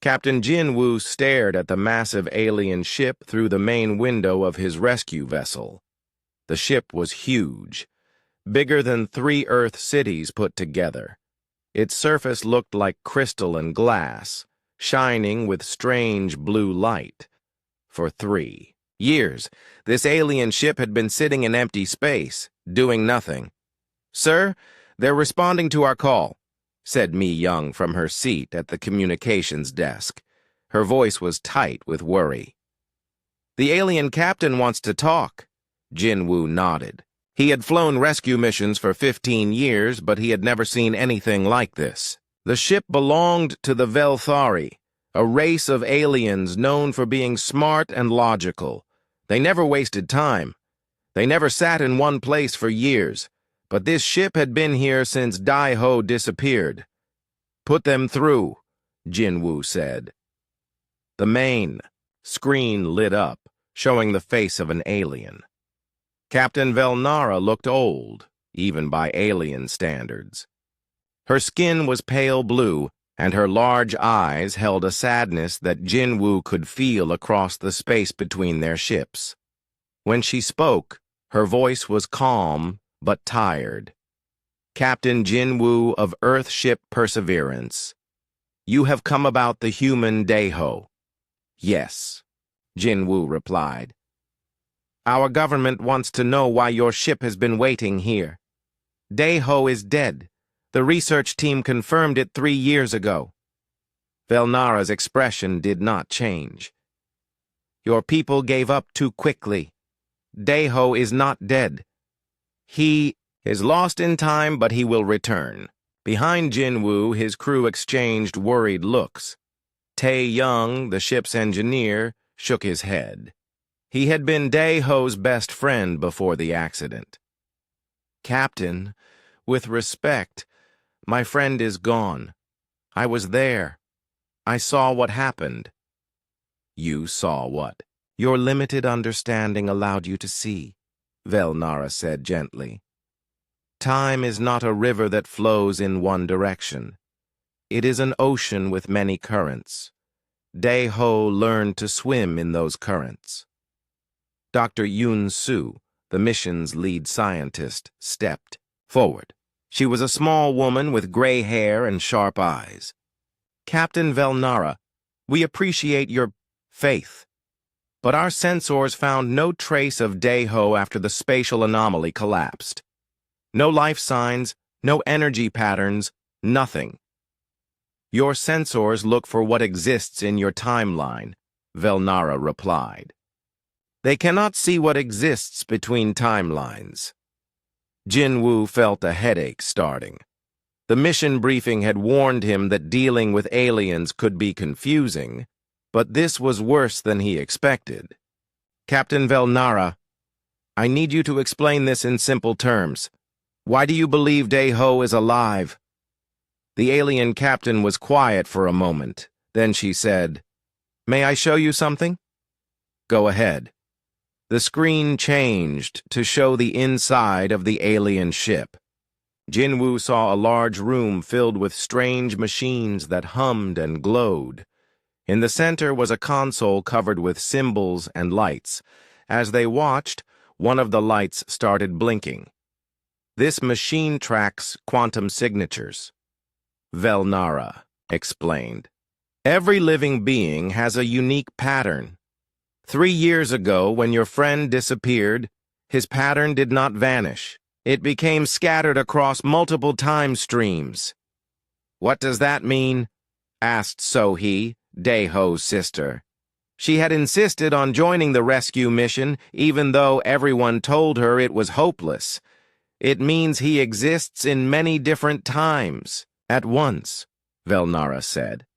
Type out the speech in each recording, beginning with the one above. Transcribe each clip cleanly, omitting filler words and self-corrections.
Captain Jinwoo stared at the massive alien ship through the main window of his rescue vessel. The ship was huge, bigger than 3 Earth cities put together. Its surface looked like crystal and glass, shining with strange blue light. For 3 years, this alien ship had been sitting in empty space, doing nothing. "Sir, they're responding to our call," said Mi Young from her seat at the communications desk. Her voice was tight with worry. "The alien captain wants to talk." Jinwoo nodded. He had flown rescue missions for 15 years, but he had never seen anything like this. The ship belonged to the Velthari, a race of aliens known for being smart and logical. They never wasted time. They never sat in one place for years. But this ship had been here since Dai-Ho disappeared. "Put them through," Jinwoo said. The main screen lit up, showing the face of an alien. Captain Velnara looked old, even by alien standards. Her skin was pale blue, and her large eyes held a sadness that Jinwoo could feel across the space between their ships. When she spoke, her voice was calm but tired. "Captain Jinwoo of Earthship Perseverance, you have come about the human Dai-Ho." "Yes," Jinwoo replied. "Our government wants to know why your ship has been waiting here. Dai-Ho is dead. The research team confirmed it 3 years ago." Velnara's expression did not change. "Your people gave up too quickly. Dai-Ho is not dead. He is lost in time, but he will return." Behind Jinwoo, his crew exchanged worried looks. Tae Young, the ship's engineer, shook his head. He had been Dai-Ho's best friend before the accident. "Captain, with respect, my friend is gone. I was there. I saw what happened." "You saw what?" "Your limited understanding allowed you to see," Velnara said gently. "Time is not a river that flows in one direction. It is an ocean with many currents. Dai-Ho learned to swim in those currents." Dr. Yoon Soo, the mission's lead scientist, stepped forward. She was a small woman with gray hair and sharp eyes. "Captain Velnara, we appreciate your faith, but our sensors found no trace of Dai-Ho after the spatial anomaly collapsed. No life signs, no energy patterns, nothing." "Your sensors look for what exists in your timeline," Velnara replied. "They cannot see what exists between timelines." Jinwoo felt a headache starting. The mission briefing had warned him that dealing with aliens could be confusing, but this was worse than he expected. "Captain Velnara, I need you to explain this in simple terms. Why do you believe Dai-Ho is alive?" The alien captain was quiet for a moment. Then she said, "May I show you something?" "Go ahead." The screen changed to show the inside of the alien ship. Jinwoo saw a large room filled with strange machines that hummed and glowed. In the center was a console covered with symbols and lights. As they watched, one of the lights started blinking. "This machine tracks quantum signatures," Velnara explained. "Every living being has a unique pattern. 3 years ago, when your friend disappeared, his pattern did not vanish. It became scattered across multiple time streams." "What does that mean?" asked So-hee, Dai-Ho's sister. She had insisted on joining the rescue mission, even though everyone told her it was hopeless. "It means he exists in many different times at once," Velnara said.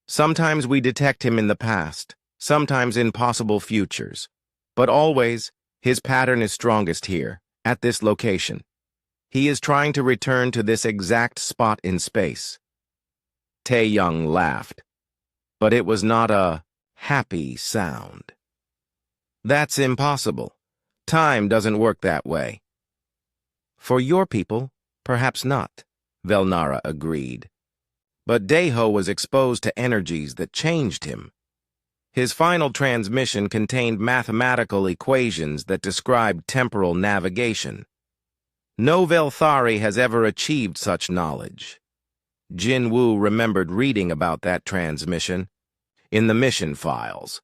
"Sometimes we detect him in the past, sometimes in possible futures. But always, his pattern is strongest here, at this location. He is trying to return to this exact spot in space." Tae Young laughed, but it was not a happy sound. "That's impossible. Time doesn't work that way." "For your people, perhaps not," Velnara agreed. But Daeho was exposed to energies that changed him. His final transmission contained mathematical equations that described temporal navigation. No Velthari has ever achieved such knowledge. Jin Woo remembered reading about that transmission in the mission files.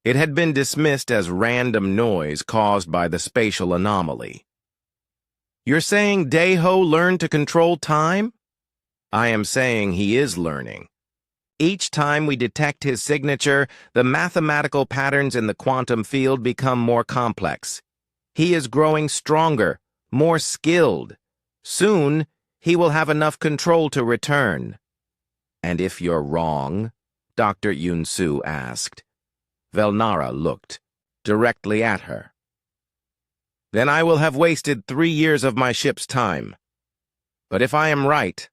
It had been dismissed as random noise caused by the spatial anomaly. You're saying Daeho learned to control time? I am saying he is learning. Each time we detect his signature, the mathematical patterns in the quantum field become more complex. He is growing stronger, more skilled. Soon, he will have enough control to return. And if you're wrong? Dr. Yun-Su asked. Velnara looked directly at her. Then I will have wasted 3 years of my ship's time. But if I am right,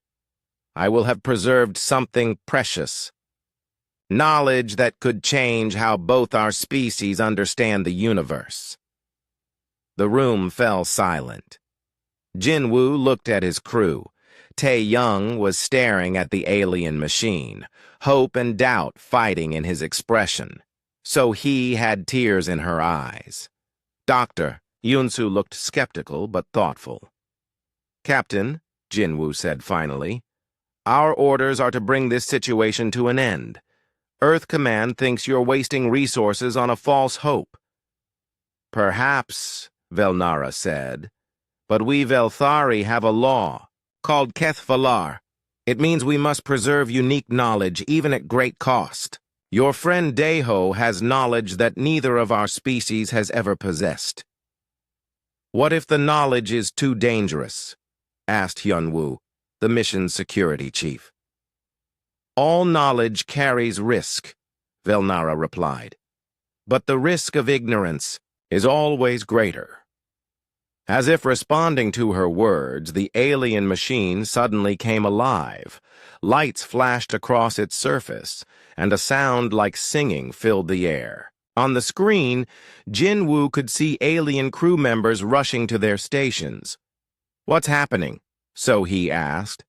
I will have preserved something precious. Knowledge that could change how both our species understand the universe. The room fell silent. Jin Woo looked at his crew. Tae Young was staring at the alien machine, hope and doubt fighting in his expression. So he had tears in her eyes. Doctor, Yun-Su looked skeptical but thoughtful. Captain, Jin Woo said finally, our orders are to bring this situation to an end. Earth Command thinks you're wasting resources on a false hope. Perhaps, Velnara said, but we Velthari have a law called Keth Valar. It means we must preserve unique knowledge even at great cost. Your friend Daeho has knowledge that neither of our species has ever possessed. What if the knowledge is too dangerous? Asked Hyun-Woo, the mission's security chief. All knowledge carries risk, Velnara replied. But the risk of ignorance is always greater. As if responding to her words, the alien machine suddenly came alive. Lights flashed across its surface, and a sound like singing filled the air. On the screen, Jin Woo could see alien crew members rushing to their stations. What's happening? So he asked.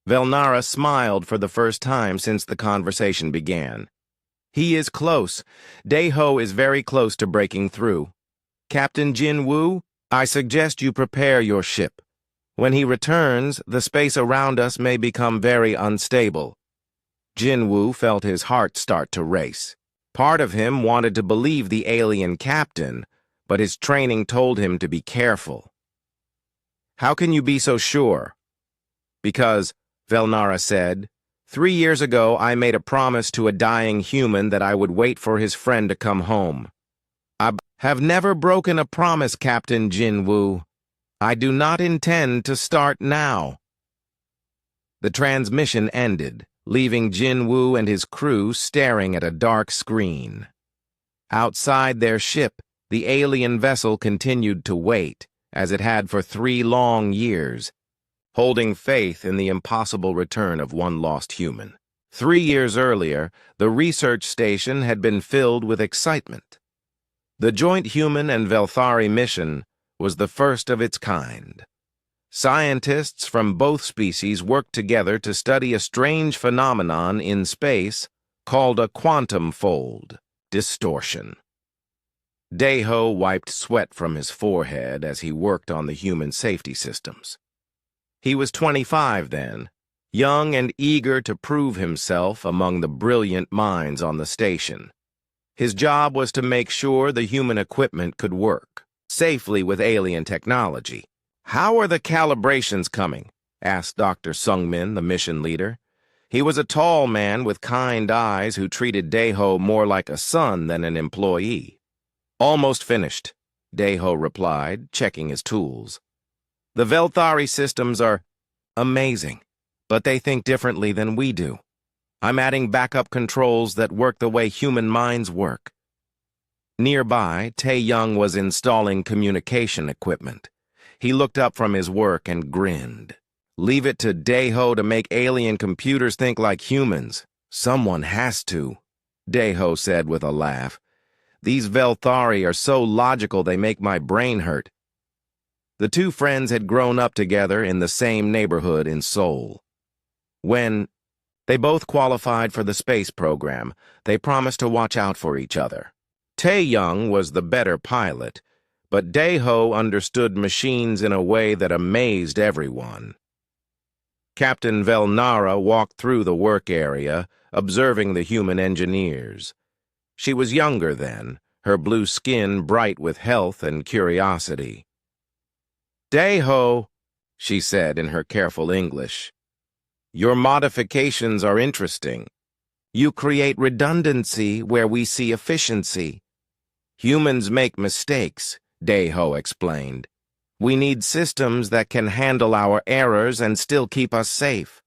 Velnara smiled for the first time since the conversation began. He is close. Daeho is very close to breaking through. Captain Jin Woo, I suggest you prepare your ship. When he returns, the space around us may become very unstable. Jin Woo felt his heart start to race. Part of him wanted to believe the alien captain, but his training told him to be careful. How can you be so sure? Because, Velnara said, 3 years ago I made a promise to a dying human that I would wait for his friend to come home. I have never broken a promise, Captain Jin Woo. I do not intend to start now. The transmission ended, leaving Jin Woo and his crew staring at a dark screen. Outside their ship, the alien vessel continued to wait, as it had for 3 long years, holding faith in the impossible return of one lost human. 3 years earlier, the research station had been filled with excitement. The joint human and Velthari mission was the first of its kind. Scientists from both species worked together to study a strange phenomenon in space called a quantum fold distortion. Daeho wiped sweat from his forehead as he worked on the human safety systems. He was 25 then, young and eager to prove himself among the brilliant minds on the station. His job was to make sure the human equipment could work safely with alien technology. How are the calibrations coming? Asked Dr. Sungmin, the mission leader. He was a tall man with kind eyes who treated Daeho more like a son than an employee. Almost finished, Daeho replied, checking his tools. The Velthari systems are amazing, but they think differently than we do. I'm adding backup controls that work the way human minds work. Nearby, Tae Young was installing communication equipment. He looked up from his work and grinned. Leave it to Daeho to make alien computers think like humans. Someone has to, Daeho said with a laugh. These Velthari are so logical they make my brain hurt. The two friends had grown up together in the same neighborhood in Seoul. When they both qualified for the space program, they promised to watch out for each other. Tae-young was the better pilot, but Dae-ho understood machines in a way that amazed everyone. Captain Velnara walked through the work area, observing the human engineers. She was younger then, her blue skin bright with health and curiosity. "Dae-ho," she said in her careful English, "your modifications are interesting. You create redundancy where we see efficiency. Humans make mistakes," Dae-ho explained. "We need systems that can handle our errors and still keep us safe."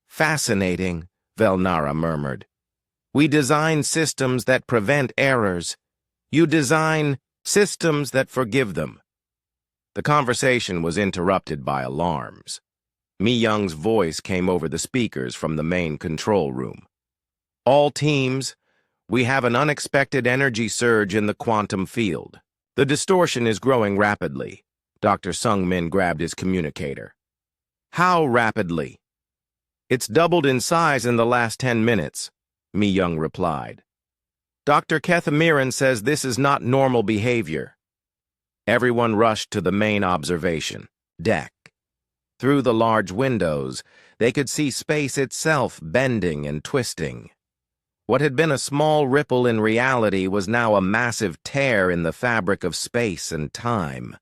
"Fascinating," Velnara murmured. "We design systems that prevent errors. You design systems that forgive them." The conversation was interrupted by alarms. Mi-young's voice came over the speakers from the main control room. "All teams, we have an unexpected energy surge in the quantum field. The distortion is growing rapidly." Dr. Sung-min grabbed his communicator. "How rapidly?" "It's doubled in size in the last 10 minutes, Mi-young replied. "Dr. Kethamiran says this is not normal behavior." Everyone rushed to the main observation deck. Through the large windows, they could see space itself bending and twisting. What had been a small ripple in reality was now a massive tear in the fabric of space and time.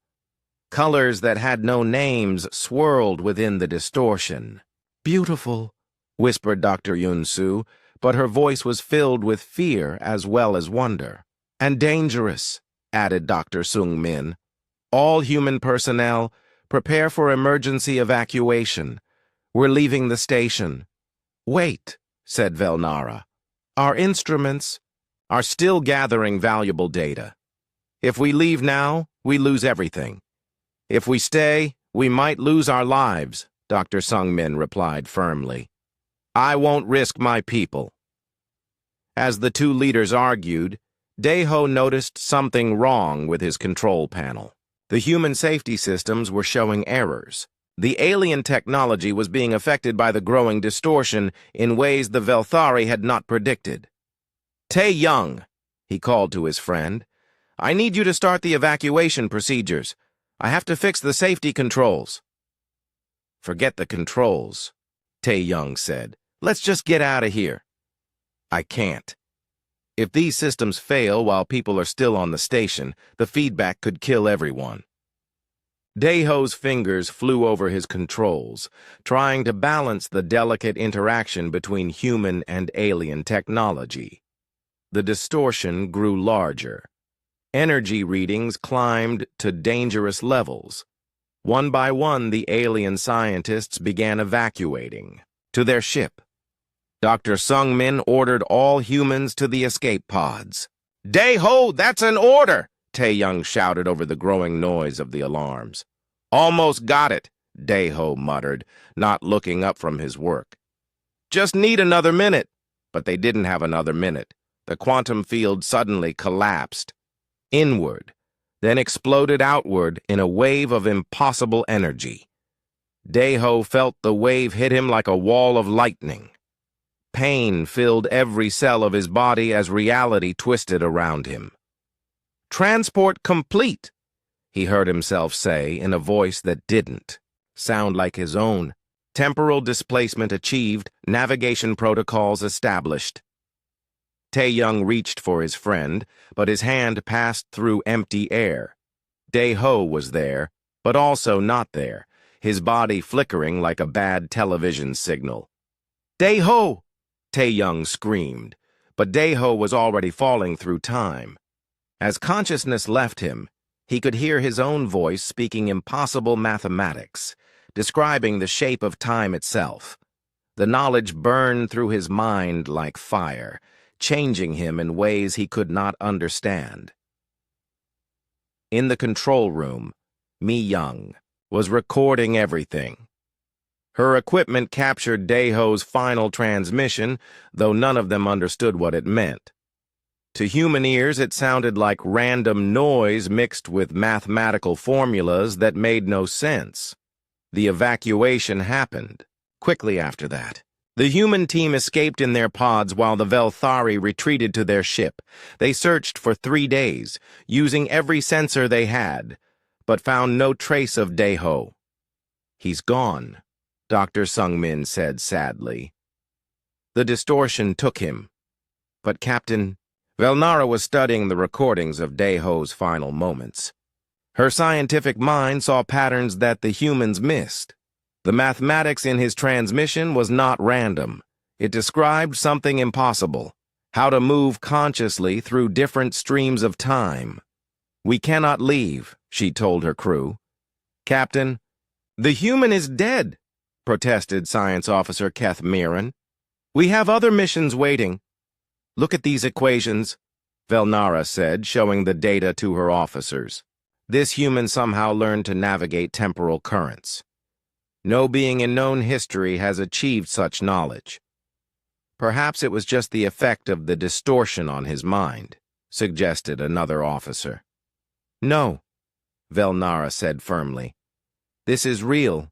Colors that had no names swirled within the distortion. "Beautiful," whispered Dr. Yun-soo, but her voice was filled with fear as well as wonder. "And dangerous," added Dr. Sung-min. "All human personnel, prepare for emergency evacuation. We're leaving the station." "Wait," said Velnara. "Our instruments are still gathering valuable data. If we leave now, we lose everything. If we stay, we might lose our lives," Dr. Sung-min replied firmly. "I won't risk my people." As the two leaders argued, Dae-ho noticed something wrong with his control panel. The human safety systems were showing errors. The alien technology was being affected by the growing distortion in ways the Velthari had not predicted. "Tae-young," he called to his friend, "I need you to start the evacuation procedures. I have to fix the safety controls." "Forget the controls," Tae-young said. "Let's just get out of here." "I can't. If these systems fail while people are still on the station, the feedback could kill everyone." Dae-ho's fingers flew over his controls, trying to balance the delicate interaction between human and alien technology. The distortion grew larger. Energy readings climbed to dangerous levels. One by one, the alien scientists began evacuating to their ship. Dr. Sung-min ordered all humans to the escape pods. "Dae-ho, that's an order!" Tae-young shouted over the growing noise of the alarms. "Almost got it," Dae-ho muttered, not looking up from his work. "Just need another minute." But they didn't have another minute. The quantum field suddenly collapsed. Inward, then exploded outward in a wave of impossible energy. Dae-ho felt the wave hit him like a wall of lightning. Pain filled every cell of his body as reality twisted around him. "Transport complete," he heard himself say in a voice that didn't sound like his own. "Temporal displacement achieved, navigation protocols established." Tae-young reached for his friend, but his hand passed through empty air. Dae-ho was there, but also not there, his body flickering like a bad television signal. "Dae-ho!" Tae-young screamed, but Dae-ho was already falling through time. As consciousness left him, he could hear his own voice speaking impossible mathematics, describing the shape of time itself. The knowledge burned through his mind like fire, changing him in ways he could not understand. In the control room, Mi-young was recording everything. Her equipment captured Dae-ho's final transmission, though none of them understood what it meant. To human ears, it sounded like random noise mixed with mathematical formulas that made no sense. The evacuation happened Quickly after that, the human team escaped in their pods while the Velthari retreated to their ship. They searched for 3 days, using every sensor they had, but found no trace of Daeho. "He's gone," Dr. Sungmin said sadly. "The distortion took him." But Captain, Velnara was studying the recordings of Daeho's final moments. Her scientific mind saw patterns that the humans missed. The mathematics in his transmission was not random. It described something impossible: how to move consciously through different streams of time. "We cannot leave," she told her crew. "Captain, the human is dead," protested Science Officer Keth Mirren. "We have other missions waiting." "Look at these equations," Velnara said, showing the data to her officers. "This human somehow learned to navigate temporal currents. No being in known history has achieved such knowledge." "Perhaps it was just the effect of the distortion on his mind," suggested another officer. "No," Velnara said firmly. "This is real.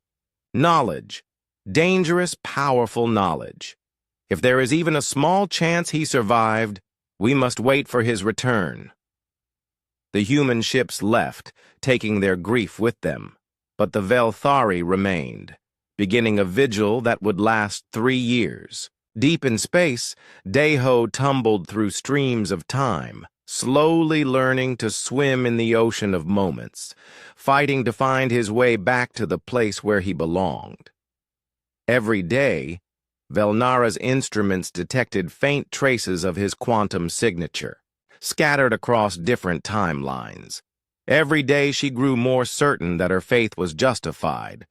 Knowledge. Dangerous, powerful knowledge. If there is even a small chance he survived, we must wait for his return." The human ships left, taking their grief with them, but the Velthari remained, beginning a vigil that would last 3 years. Deep in space, Daeho tumbled through streams of time, slowly learning to swim in the ocean of moments, fighting to find his way back to the place where he belonged. Every day, Velnara's instruments detected faint traces of his quantum signature, scattered across different timelines. Every day she grew more certain that her faith was justified.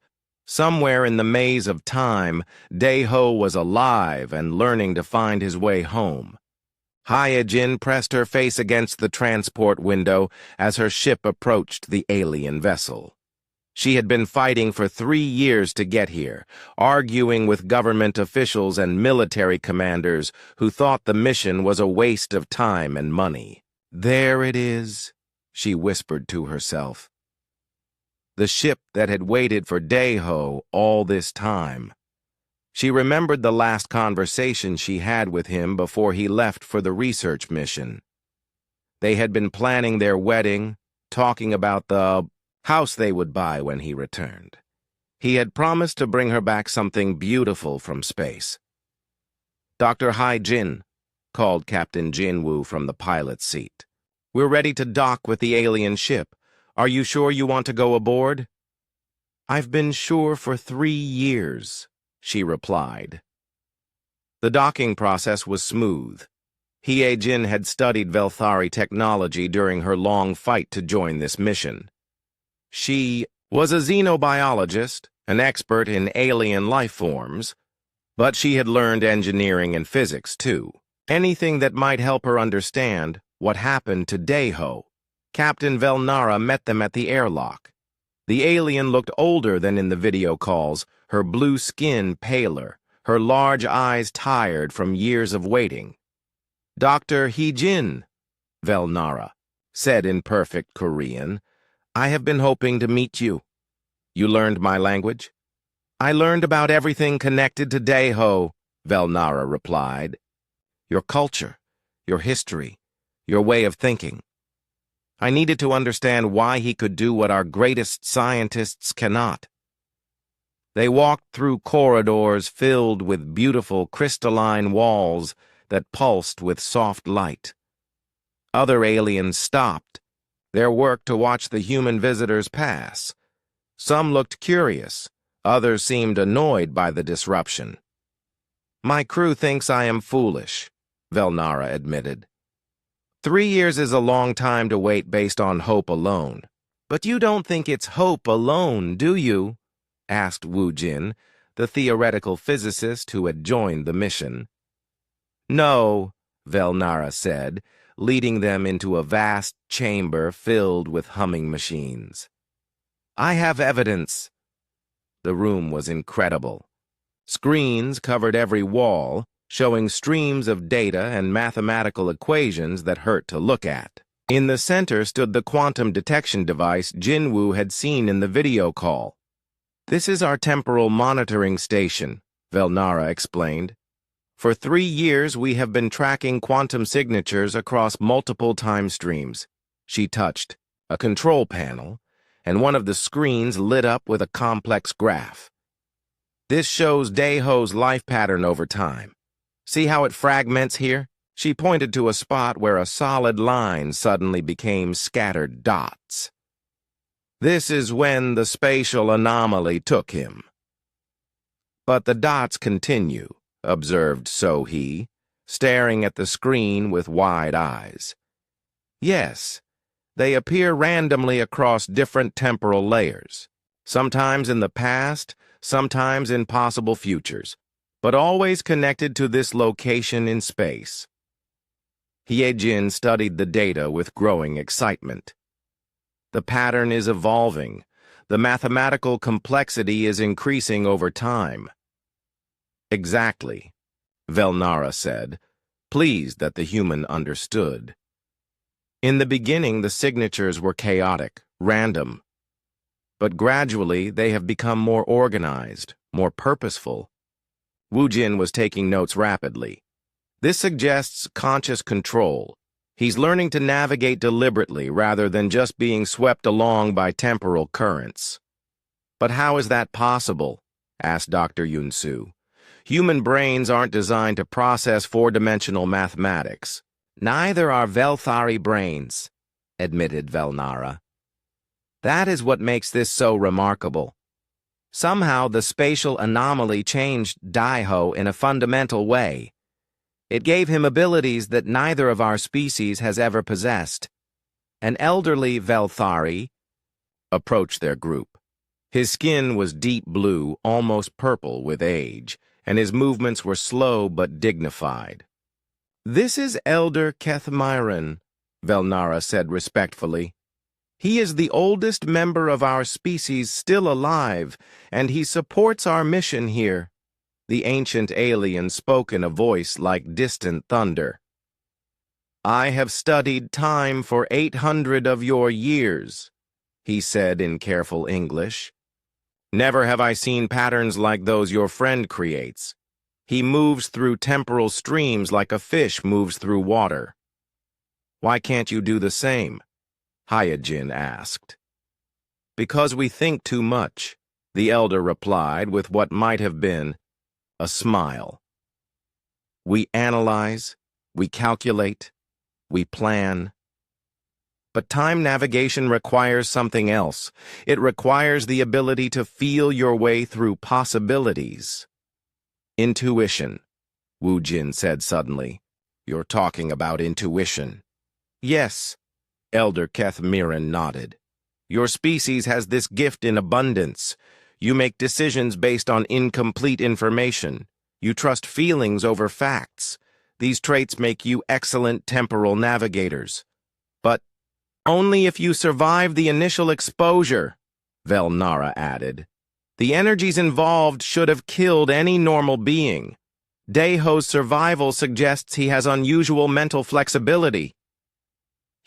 Somewhere in the maze of time, Daeho was alive and learning to find his way home. Hyojin pressed her face against the transport window as her ship approached the alien vessel. She had been fighting for 3 years to get here, arguing with government officials and military commanders who thought the mission was a waste of time and money. "There it is," she whispered to herself. The ship that had waited for Daeho all this time. She remembered the last conversation she had with him before he left for the research mission. They had been planning their wedding, talking about the house they would buy when he returned. He had promised to bring her back something beautiful from space. "Dr. Hyojin," called Captain Jinwoo from the pilot's seat. "We're ready to dock with the alien ship. Are you sure you want to go aboard?" "I've been sure for 3 years," she replied. The docking process was smooth. Hyojin had studied Velthari technology during her long fight to join this mission. She was a xenobiologist, an expert in alien life forms, but she had learned engineering and physics too. Anything that might help her understand what happened to Daeho. Captain Velnara met them at the airlock. The alien looked older than in the video calls, her blue skin paler, her large eyes tired from years of waiting. "Dr. Hyojin," Velnara said in perfect Korean, "I have been hoping to meet you." "You learned my language?" "I learned about everything connected to Daeho," Velnara replied. "Your culture, your history, your way of thinking. I needed to understand why he could do what our greatest scientists cannot." They walked through corridors filled with beautiful crystalline walls that pulsed with soft light. Other aliens stopped, their work to watch the human visitors pass. Some looked curious, others seemed annoyed by the disruption. "My crew thinks I am foolish," Velnara admitted. 3 years is a long time to wait based on hope alone. "But you don't think it's hope alone, do you?" asked Woo Jin, the theoretical physicist who had joined the mission. "No," Velnara said, leading them into a vast chamber filled with humming machines. "I have evidence." The room was incredible. Screens covered every wall, showing streams of data and mathematical equations that hurt to look at. In the center stood the quantum detection device Jinwoo had seen in the video call. "This is our temporal monitoring station," Velnara explained. For 3 years, we have been tracking quantum signatures across multiple time streams. She touched a control panel, and one of the screens lit up with a complex graph. This shows Daeho's life pattern over time. See how it fragments here? She pointed to a spot where a solid line suddenly became scattered dots. This is when the spatial anomaly took him. But the dots continue, observed So-Hee, staring at the screen with wide eyes. Yes, they appear randomly across different temporal layers, sometimes in the past, sometimes in possible futures, but always connected to this location in space. Hye-Jin studied the data with growing excitement. The pattern is evolving. The mathematical complexity is increasing over time. Exactly, Velnara said, pleased that the human understood. In the beginning, the signatures were chaotic, random. But gradually, they have become more organized, more purposeful. Woo-Jin was taking notes rapidly. This suggests conscious control. He's learning to navigate deliberately rather than just being swept along by temporal currents. But how is that possible? Asked Dr. Yun-Soo. Human brains aren't designed to process four-dimensional mathematics. Neither are Velthari brains, admitted Velnara. That is what makes this so remarkable. Somehow the spatial anomaly changed Daeho in a fundamental way. It gave him abilities that neither of our species has ever possessed. An elderly Velthari approached their group. His skin was deep blue, almost purple with age, and his movements were slow but dignified. This is Elder Kethmyron, Velnara said respectfully. He is the oldest member of our species still alive, and he supports our mission here. The ancient alien spoke in a voice like distant thunder. I have studied time for 800 of your years, he said in careful English. Never have I seen patterns like those your friend creates. He moves through temporal streams like a fish moves through water. Why can't you do the same? Hye-Jin asked. Because we think too much, the elder replied with what might have been a smile. We analyze, we calculate, we plan. But time navigation requires something else. It requires the ability to feel your way through possibilities. Intuition, Woo-Jin said suddenly. You're talking about intuition. Yes, Elder Kethmyron nodded. Your species has this gift in abundance. You make decisions based on incomplete information. You trust feelings over facts. These traits make you excellent temporal navigators. But only if you survive the initial exposure, Velnara added. The energies involved should have killed any normal being. Daeho's survival suggests he has unusual mental flexibility.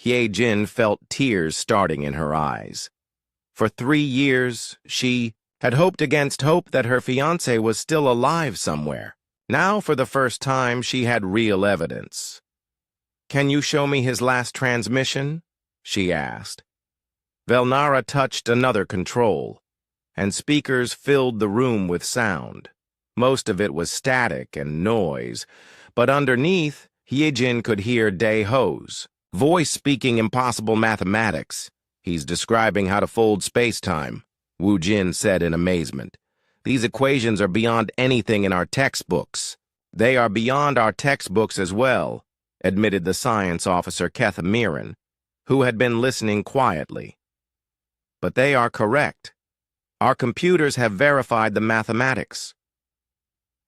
Hye-Jin felt tears starting in her eyes. For 3 years, she had hoped against hope that her fiancé was still alive somewhere. Now, for the first time, she had real evidence. Can you show me his last transmission? She asked. Velnara touched another control, and speakers filled the room with sound. Most of it was static and noise, but underneath, Hye-Jin could hear Daeho's voice speaking impossible mathematics. He's describing how to fold space-time, Woo-Jin said in amazement. These equations are beyond anything in our textbooks. They are beyond our textbooks as well, admitted the science officer Kethmyron, who had been listening quietly. But they are correct. Our computers have verified the mathematics.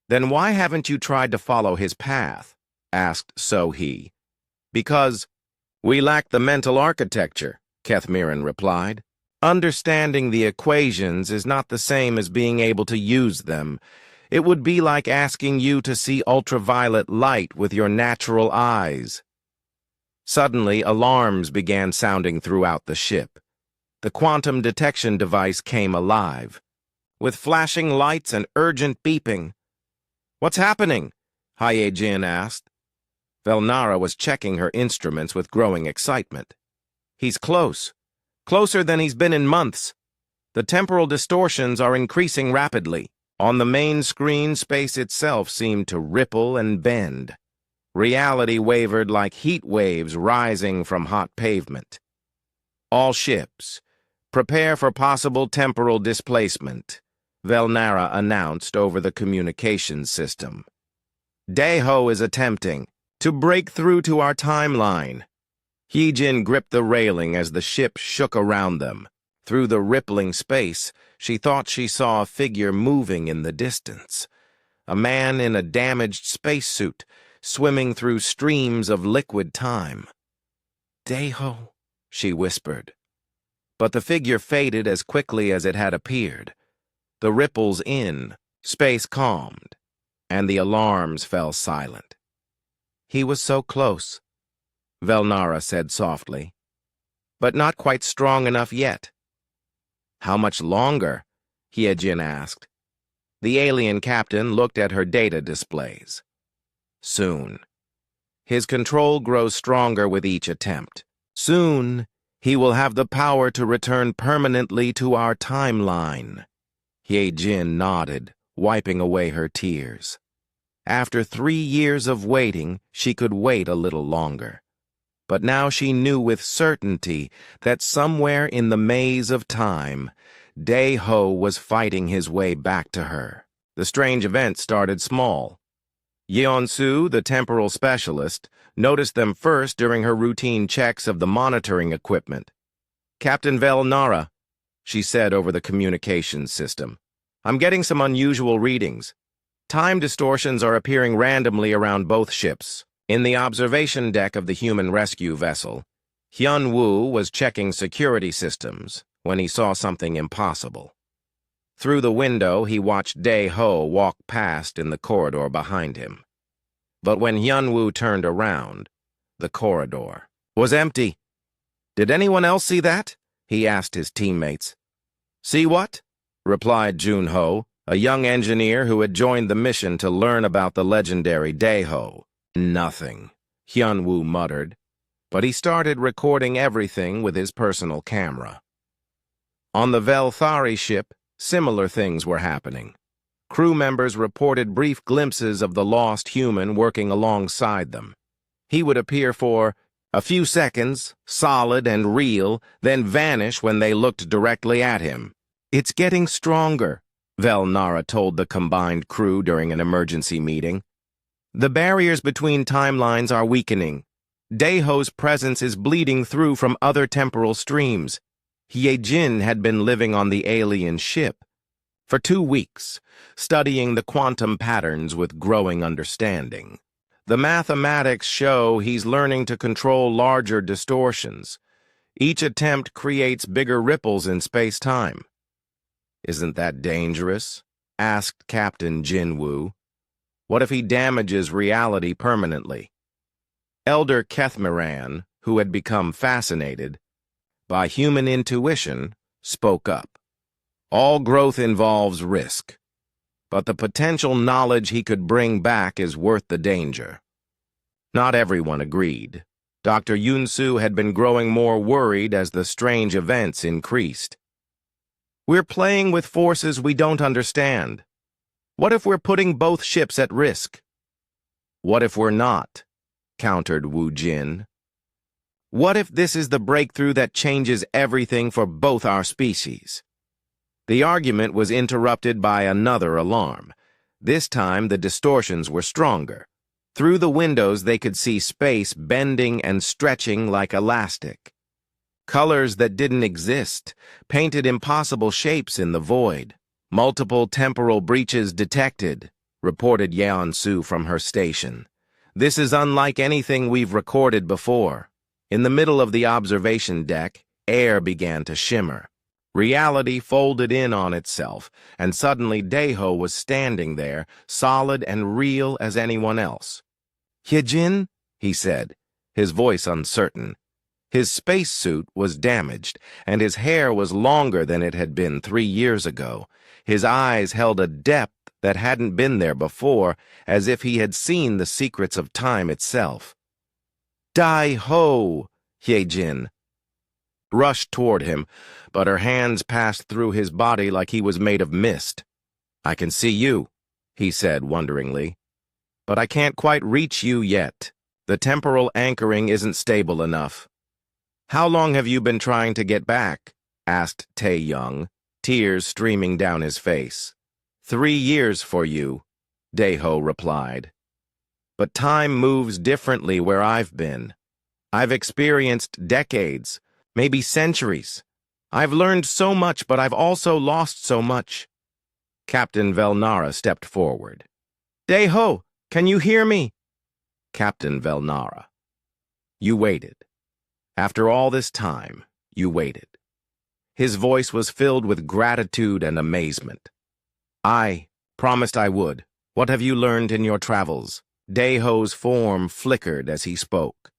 Then why haven't you tried to follow his path? Asked So-Hee. Because we lack the mental architecture, Kethmyron replied. Understanding the equations is not the same as being able to use them. It would be like asking you to see ultraviolet light with your natural eyes. Suddenly, alarms began sounding throughout the ship. The quantum detection device came alive. With flashing lights and urgent beeping, What's happening? Hyejin asked. Velnara was checking her instruments with growing excitement. He's close. Closer than he's been in months. The temporal distortions are increasing rapidly. On the main screen, space itself seemed to ripple and bend. Reality wavered like heat waves rising from hot pavement. All ships, prepare for possible temporal displacement, Velnara announced over the communications system. Daeho is attempting to break through to our timeline. Hyejin gripped the railing as the ship shook around them. Through the rippling space, she thought she saw a figure moving in the distance. A man in a damaged spacesuit, swimming through streams of liquid time. Daeho, she whispered. But the figure faded as quickly as it had appeared. The ripples in, space calmed, and the alarms fell silent. He was so close, Velnara said softly, but not quite strong enough yet. How much longer? Hyejin asked. The alien captain looked at her data displays. Soon. His control grows stronger with each attempt. Soon, he will have the power to return permanently to our timeline. Hyejin nodded, wiping away her tears. After 3 years of waiting, she could wait a little longer. But now she knew with certainty that somewhere in the maze of time, Daeho was fighting his way back to her. The strange event started small. Yeonsu, the temporal specialist, noticed them first during her routine checks of the monitoring equipment. "Captain Velnara," she said over the communications system, "I'm getting some unusual readings. Time distortions are appearing randomly around both ships." In the observation deck of the human rescue vessel, Hyun-woo was checking security systems when he saw something impossible. Through the window, he watched Dae-ho walk past in the corridor behind him. But when Hyun-woo turned around, the corridor was empty. "Did anyone else see that?" he asked his teammates. "See what?" replied Jun-ho, a young engineer who had joined the mission to learn about the legendary Dae-ho. "Nothing," Hyun-woo muttered, but he started recording everything with his personal camera. On the Velthari ship, similar things were happening. Crew members reported brief glimpses of the lost human working alongside them. He would appear for a few seconds, solid and real, then vanish when they looked directly at him. "It's getting stronger," Velnara told the combined crew during an emergency meeting. "The barriers between timelines are weakening. Daeho's presence is bleeding through from other temporal streams. Hyejin had been living on the alien ship for 2 weeks, studying the quantum patterns with growing understanding. The mathematics show he's learning to control larger distortions. Each attempt creates bigger ripples in space-time." "Isn't that dangerous?" asked Captain Jin-woo. "What if he damages reality permanently?" Elder Kethmiran, who had become fascinated by human intuition, spoke up. "All growth involves risk, but the potential knowledge he could bring back is worth the danger." Not everyone agreed. Dr. Yunsu had been growing more worried as the strange events increased. "We're playing with forces we don't understand. What if we're putting both ships at risk?" "What if we're not?" countered Wu Jin. "What if this is the breakthrough that changes everything for both our species?" The argument was interrupted by another alarm. This time the distortions were stronger. Through the windows they could see space bending and stretching like elastic. Colors that didn't exist, painted impossible shapes in the void. "Multiple temporal breaches detected," reported Yeon-su from her station. "This is unlike anything we've recorded before." In the middle of the observation deck, air began to shimmer. Reality folded in on itself, and suddenly Daeho was standing there, solid and real as anyone else. "Hyejin?" he said, his voice uncertain. His spacesuit was damaged, and his hair was longer than it had been 3 years ago. His eyes held a depth that hadn't been there before, as if he had seen the secrets of time itself. "Dai-ho!" Hyejin rushed toward him, but her hands passed through his body like he was made of mist. "I can see you," he said wonderingly, "but I can't quite reach you yet. The temporal anchoring isn't stable enough." "How long have you been trying to get back?" asked Tae-young, tears streaming down his face. 3 years for you," Dae-ho replied. "But time moves differently where I've been. I've experienced decades, maybe centuries. I've learned so much, but I've also lost so much." Captain Velnara stepped forward. "Dae-ho, can you hear me?" Captain Velnara. "You waited. After all this time, you waited." His voice was filled with gratitude and amazement. "I promised I would. What have you learned in your travels?" Dae-ho's form flickered as he spoke.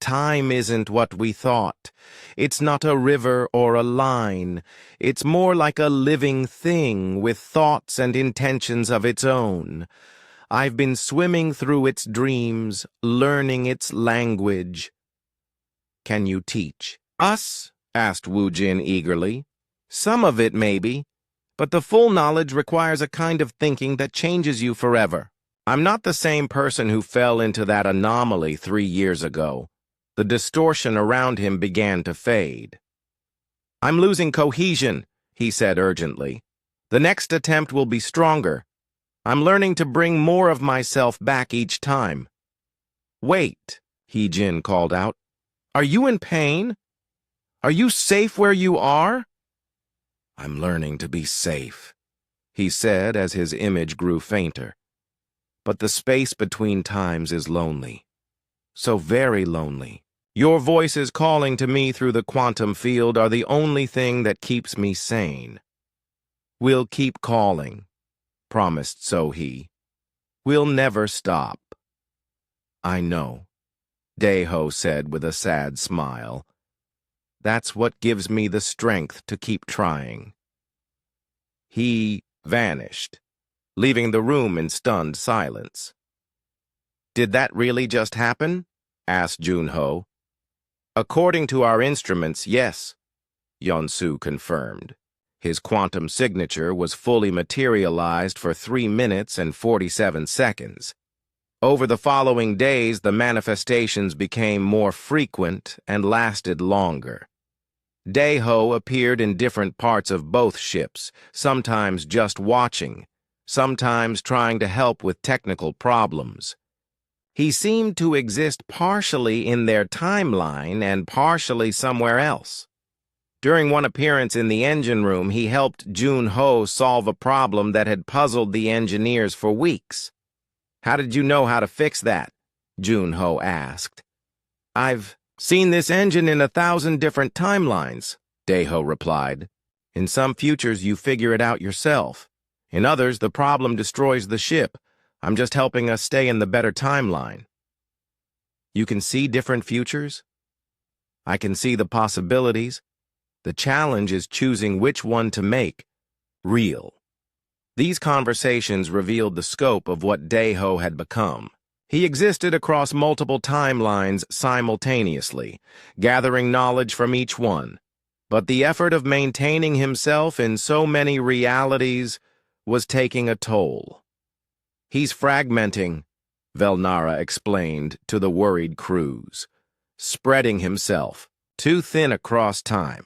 "Time isn't what we thought. It's not a river or a line. It's more like a living thing with thoughts and intentions of its own. I've been swimming through its dreams, learning its language." "Can you teach us?" asked Wu Jin eagerly. "Some of it, maybe, but the full knowledge requires a kind of thinking that changes you forever. I'm not the same person who fell into that anomaly 3 years ago." The distortion around him began to fade. "I'm losing cohesion," he said urgently. "The next attempt will be stronger. I'm learning to bring more of myself back each time." "Wait," Hyejin called out. "Are you in pain? Are you safe where you are?" "I'm learning to be safe," he said as his image grew fainter. "But the space between times is lonely. So very lonely. Your voices calling to me through the quantum field are the only thing that keeps me sane." "We'll keep calling," promised So-hee. "We'll never stop." "I know," Dae-ho said with a sad smile. "That's what gives me the strength to keep trying." He vanished, leaving the room in stunned silence. "Did that really just happen?" asked Junho. "According to our instruments, yes," Yeon-su confirmed. His quantum signature was fully materialized for 3 minutes and 47 seconds. Over the following days, the manifestations became more frequent and lasted longer. Dae-ho appeared in different parts of both ships, sometimes just watching, sometimes trying to help with technical problems. He seemed to exist partially in their timeline and partially somewhere else. During one appearance in the engine room, he helped Junho solve a problem that had puzzled the engineers for weeks. "How did you know how to fix that?" Junho asked. "I've seen this engine in 1,000 different timelines," Dae-ho replied. "In some futures, you figure it out yourself. In others, the problem destroys the ship. I'm just helping us stay in the better timeline." "You can see different futures?" "I can see the possibilities. The challenge is choosing which one to make real." These conversations revealed the scope of what Dae-ho had become. He existed across multiple timelines simultaneously, gathering knowledge from each one. But the effort of maintaining himself in so many realities was taking a toll. "He's fragmenting," Velnara explained to the worried crews. "Spreading himself, too thin across time.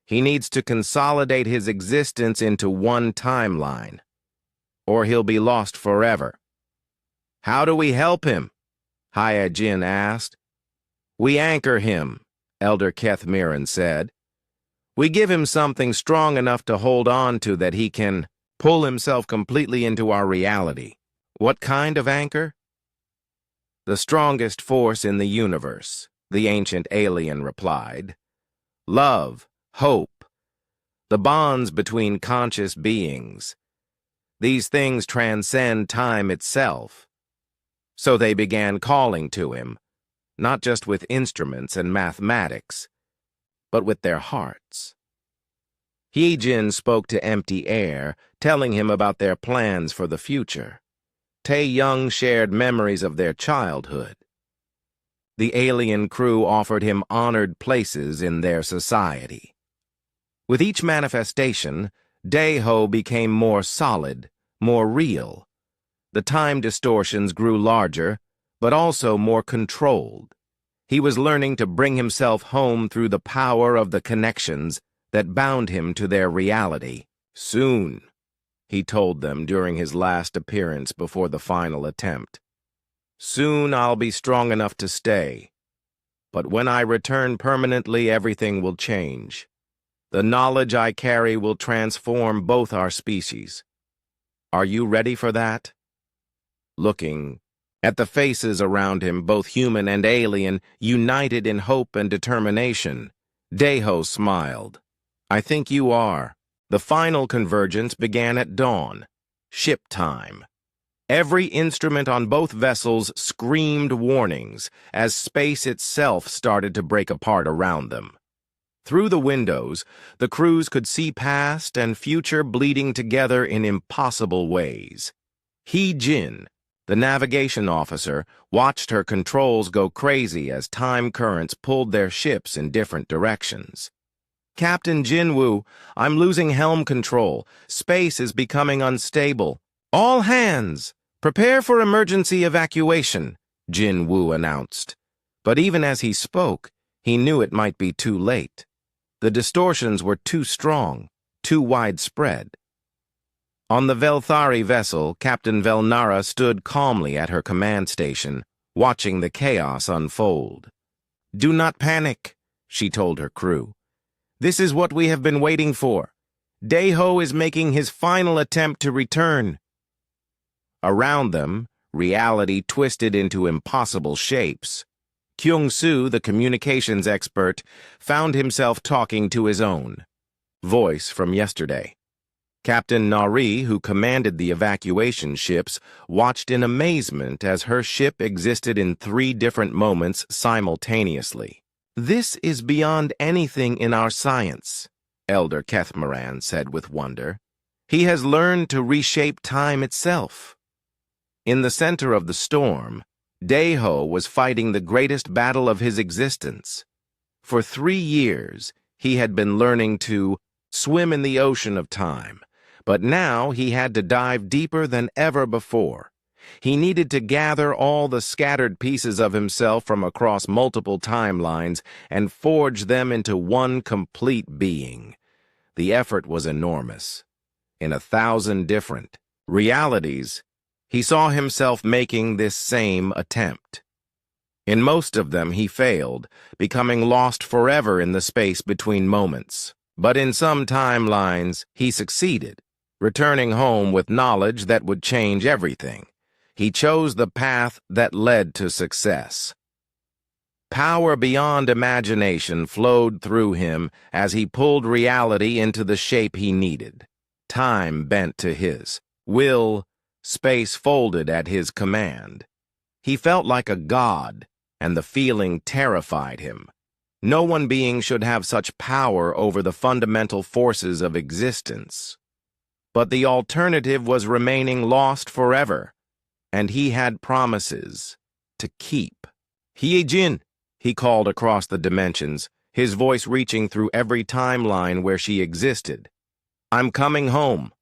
He needs to consolidate his existence into one timeline, or he'll be lost forever." "How do we help him?" Hyejin asked. "We anchor him," Elder Keth Mirren said. "We give him something strong enough to hold on to that he can pull himself completely into our reality." "What kind of anchor?" "The strongest force in the universe," the ancient alien replied. "Love, hope, the bonds between conscious beings. These things transcend time itself." So they began calling to him, not just with instruments and mathematics, but with their hearts. Jin spoke to empty air, telling him about their plans for the future. Tae-young shared memories of their childhood. The alien crew offered him honored places in their society. With each manifestation, Dae-ho became more solid, more real. The time distortions grew larger, but also more controlled. He was learning to bring himself home through the power of the connections that bound him to their reality. Soon, he told them during his last appearance before the final attempt. Soon I'll be strong enough to stay. But when I return permanently, everything will change. The knowledge I carry will transform both our species. Are you ready for that? Looking at the faces around him, both human and alien, united in hope and determination, Dae-ho smiled. I think you are. The final convergence began at dawn. Ship time. Every instrument on both vessels screamed warnings as space itself started to break apart around them. Through the windows, the crews could see past and future bleeding together in impossible ways. Jin, the navigation officer, watched her controls go crazy as time currents pulled their ships in different directions. Captain Jinwoo, I'm losing helm control. Space is becoming unstable. All hands, prepare for emergency evacuation, Jinwoo announced. But even as he spoke, he knew it might be too late. The distortions were too strong, too widespread. On the Velthari vessel, Captain Velnara stood calmly at her command station, watching the chaos unfold. Do not panic, she told her crew. This is what we have been waiting for. Dae-ho is making his final attempt to return. Around them, reality twisted into impossible shapes. Kyung-soo, the communications expert, found himself talking to his own voice from yesterday. Captain Nari, who commanded the evacuation ships, watched in amazement as her ship existed in 3 different moments simultaneously. This is beyond anything in our science, Elder Kethmaran said with wonder. He has learned to reshape time itself. In the center of the storm, Dae-ho was fighting the greatest battle of his existence. For 3 years, he had been learning to swim in the ocean of time, but now he had to dive deeper than ever before. He needed to gather all the scattered pieces of himself from across multiple timelines and forge them into one complete being. The effort was enormous. In 1,000 different realities, he saw himself making this same attempt. In most of them, he failed, becoming lost forever in the space between moments. But in some timelines, he succeeded, returning home with knowledge that would change everything. He chose the path that led to success. Power beyond imagination flowed through him as he pulled reality into the shape he needed. Time bent to his will, space folded at his command. He felt like a god, and the feeling terrified him. No one being should have such power over the fundamental forces of existence. But the alternative was remaining lost forever, and he had promises to keep. Jin, he called across the dimensions, his voice reaching through every timeline where she existed. I'm coming home.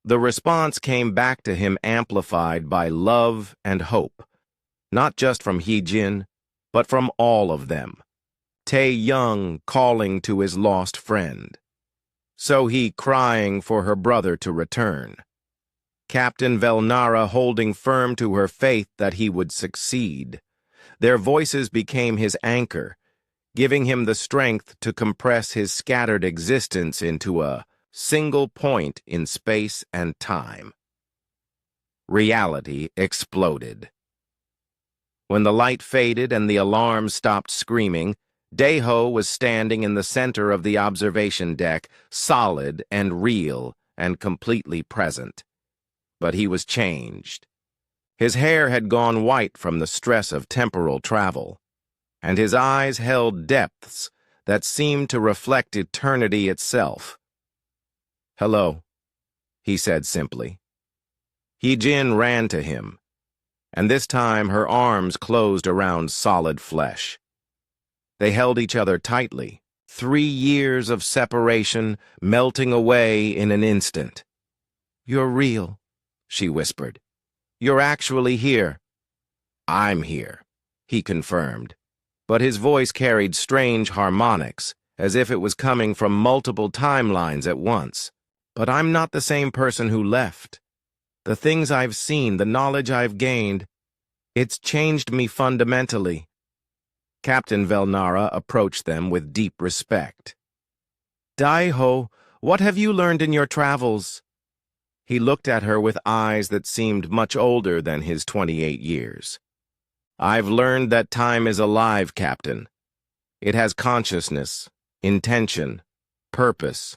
The response came back to him amplified by love and hope, not just from Jin, but from all of them. Tae-young calling to his lost friend. So-hee crying for her brother to return. Captain Velnara holding firm to her faith that he would succeed. Their voices became his anchor, giving him the strength to compress his scattered existence into a single point in space and time. Reality exploded. When the light faded and the alarm stopped screaming, Dae-ho was standing in the center of the observation deck, solid and real and completely present. But he was changed. His hair had gone white from the stress of temporal travel, and his eyes held depths that seemed to reflect eternity itself. "Hello," he said simply. Jin ran to him, and this time her arms closed around solid flesh. They held each other tightly, 3 years of separation melting away in an instant. "You're real," she whispered. "You're actually here." "I'm here," he confirmed, but his voice carried strange harmonics, as if it was coming from multiple timelines at once. "But I'm not the same person who left. The things I've seen, the knowledge I've gained, it's changed me fundamentally." Captain Velnara approached them with deep respect. "Daiho, what have you learned in your travels?" He looked at her with eyes that seemed much older than his 28 years. "I've learned that time is alive, Captain. It has consciousness, intention, purpose.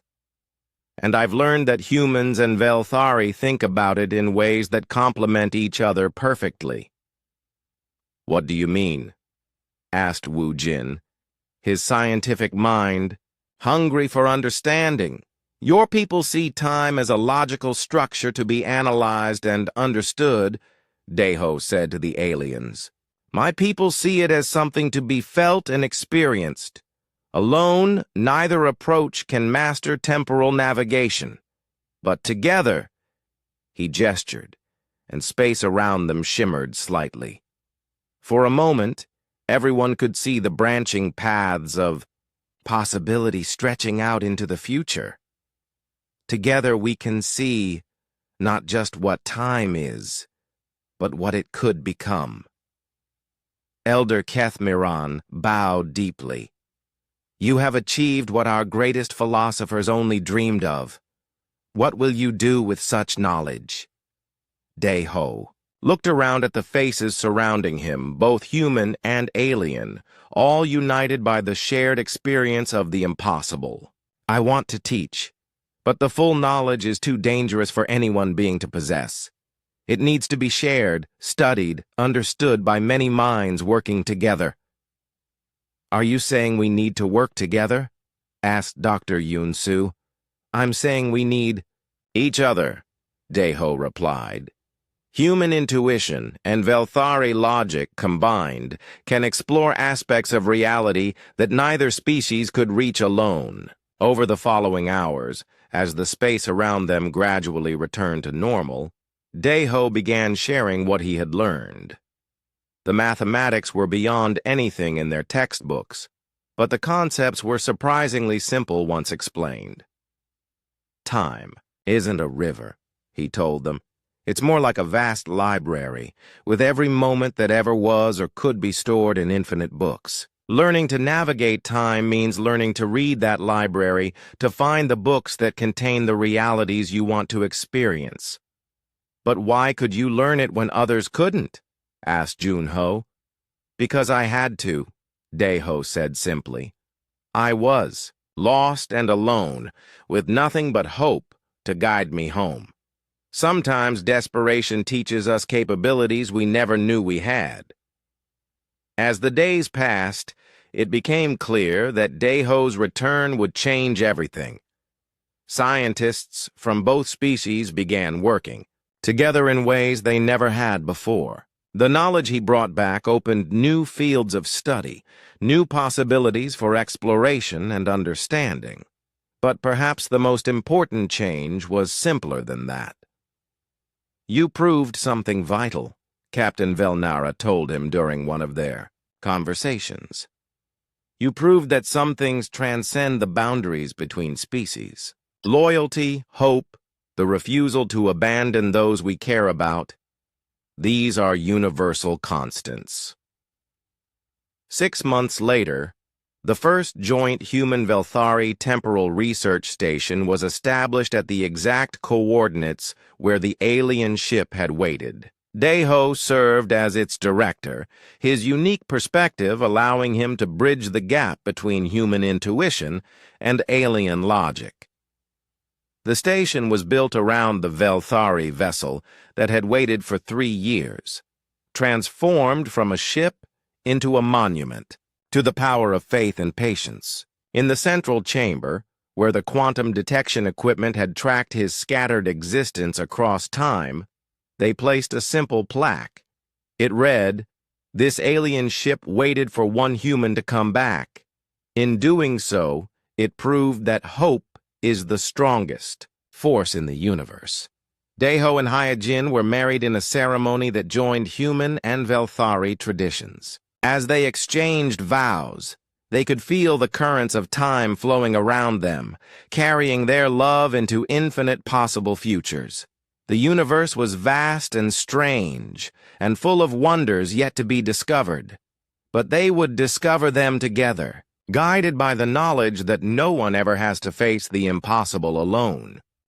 And I've learned that humans and Velthari think about it in ways that complement each other perfectly." "What do you mean?" asked Wu Jin, his scientific mind hungry for understanding. "Your people see time as a logical structure to be analyzed and understood," Daiho said to the aliens. "My people see it as something to be felt and experienced. Alone, neither approach can master temporal navigation. But together," he gestured, and space around them shimmered slightly. For a moment, everyone could see the branching paths of possibility stretching out into the future. "Together we can see not just what time is, but what it could become." Elder Kethmiran bowed deeply. "You have achieved what our greatest philosophers only dreamed of. What will you do with such knowledge?" Daiho looked around at the faces surrounding him, both human and alien, all united by the shared experience of the impossible. "I want to teach, but the full knowledge is too dangerous for anyone being to possess. It needs to be shared, studied, understood by many minds working together." "Are you saying we need to work together?" asked Dr. Yun-Su. "I'm saying we need each other," Daiho replied. "Human intuition and Velthari logic combined can explore aspects of reality that neither species could reach alone." Over the following hours, as the space around them gradually returned to normal, Daiho began sharing what he had learned. The mathematics were beyond anything in their textbooks, but the concepts were surprisingly simple once explained. "Time isn't a river," he told them. "It's more like a vast library, with every moment that ever was or could be stored in infinite books. Learning to navigate time means learning to read that library, to find the books that contain the realities you want to experience." "But why could you learn it when others couldn't?" asked Junho. "Because I had to," Daiho said simply. "I was lost and alone, with nothing but hope to guide me home. Sometimes desperation teaches us capabilities we never knew we had." As the days passed, it became clear that Daiho's return would change everything. Scientists from both species began working together in ways they never had before. The knowledge he brought back opened new fields of study, new possibilities for exploration and understanding. But perhaps the most important change was simpler than that. "You proved something vital," Captain Velnara told him during one of their conversations. "You proved that some things transcend the boundaries between species. Loyalty, hope, the refusal to abandon those we care about, these are universal constants." 6 months later, the first joint human-Velthari temporal research station was established at the exact coordinates where the alien ship had waited. Daiho served as its director, his unique perspective allowing him to bridge the gap between human intuition and alien logic. The station was built around the Velthari vessel that had waited for 3 years, transformed from a ship into a monument to the power of faith and patience. In the central chamber, where the quantum detection equipment had tracked his scattered existence across time, they placed a simple plaque. It read, "This alien ship waited for one human to come back. In doing so, it proved that hope is the strongest force in the universe." Deho and Hyojin were married in a ceremony that joined human and Velthari traditions. As they exchanged vows, they could feel the currents of time flowing around them, carrying their love into infinite possible futures. The universe was vast and strange, and full of wonders yet to be discovered. But they would discover them together, guided by the knowledge that no one ever has to face the impossible alone.